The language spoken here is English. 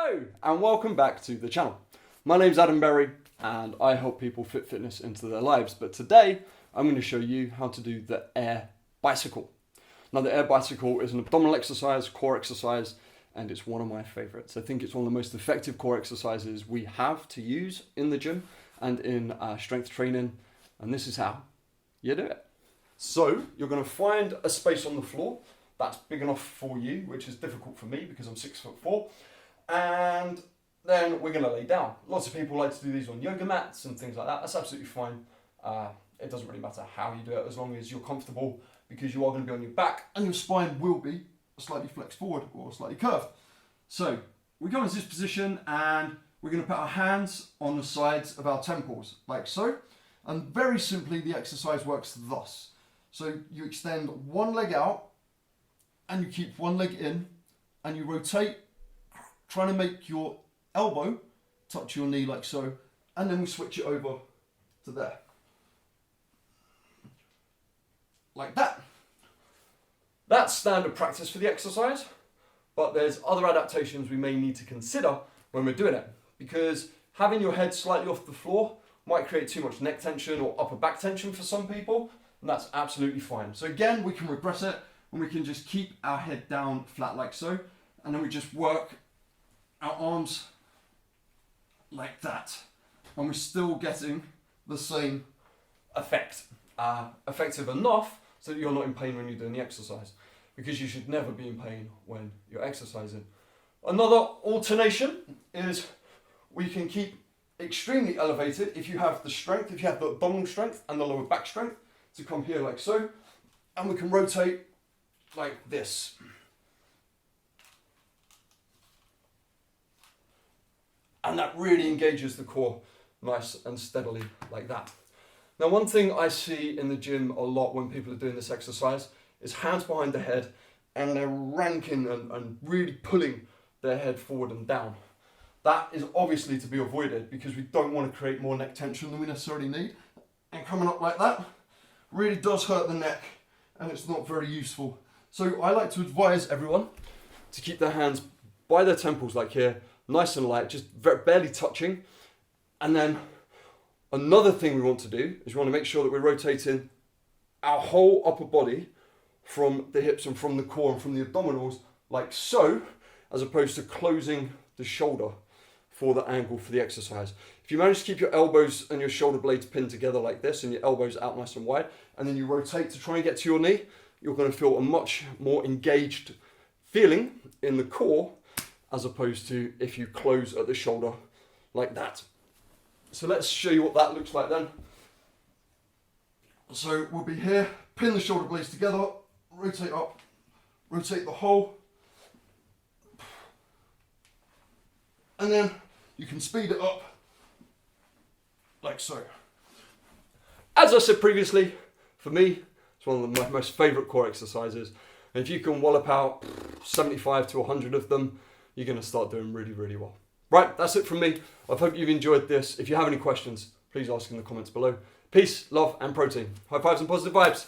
Hello and welcome back to the channel. My name's Adam Berry and I help people fit fitness into their lives, but today I'm going to show you how to do the air bicycle. Now the air bicycle is an abdominal exercise, core exercise, and it's one of my favorites. I think it's one of the most effective core exercises we have to use in the gym and in strength training, and this is how you do it. So you're going to find a space on the floor that's big enough for you, which is difficult for me because I'm 6'4", and then we're going to lay down. Lots of people like to do these on yoga mats and things like that. That's absolutely fine. It doesn't really matter how you do it as long as you're comfortable, because you are going to be on your back and your spine will be slightly flexed forward or slightly curved. So we go into this position and we're going to put our hands on the sides of our temples like so, and very simply the exercise works thus. So you extend one leg out and you keep one leg in and you rotate, trying to make your elbow touch your knee like so, and then we switch it over to there. Like that. That's standard practice for the exercise, but there's other adaptations we may need to consider when we're doing it, because having your head slightly off the floor might create too much neck tension or upper back tension for some people, and that's absolutely fine. So again, we can regress it and we can just keep our head down flat like so, and then we just work our arms like that, and we're still getting the same effect. Effective enough so that you're not in pain when you're doing the exercise, because you should never be in pain when you're exercising. Another alternation is we can keep extremely elevated if you have the strength, if you have the abdominal strength and the lower back strength, to come here like so, and we can rotate like this. And that really engages the core nice and steadily like that. Now, one thing I see in the gym a lot when people are doing this exercise is hands behind the head, and they're ranking and really pulling their head forward and down. That is obviously to be avoided because we don't want to create more neck tension than we necessarily need. And coming up like that really does hurt the neck and it's not very useful. So I like to advise everyone to keep their hands by their temples like here, nice and light, just barely touching. And then another thing we want to do is we want to make sure that we're rotating our whole upper body from the hips and from the core and from the abdominals like so, as opposed to closing the shoulder for the angle for the exercise. If you manage to keep your elbows and your shoulder blades pinned together like this and your elbows out nice and wide, and then you rotate to try and get to your knee, you're going to feel a much more engaged feeling in the core, as opposed to if you close at the shoulder like that. So let's show you what that looks like then. So we'll be here, pin the shoulder blades together, rotate up, rotate the whole, and then you can speed it up like so. As I said previously, for me, it's one of my most favourite core exercises. And if you can wallop out 75 to 100 of them, you're going to start doing really, really well. Right, that's it from me. I hope you've enjoyed this. If you have any questions, please ask in the comments below. Peace, love, and protein. High fives and positive vibes.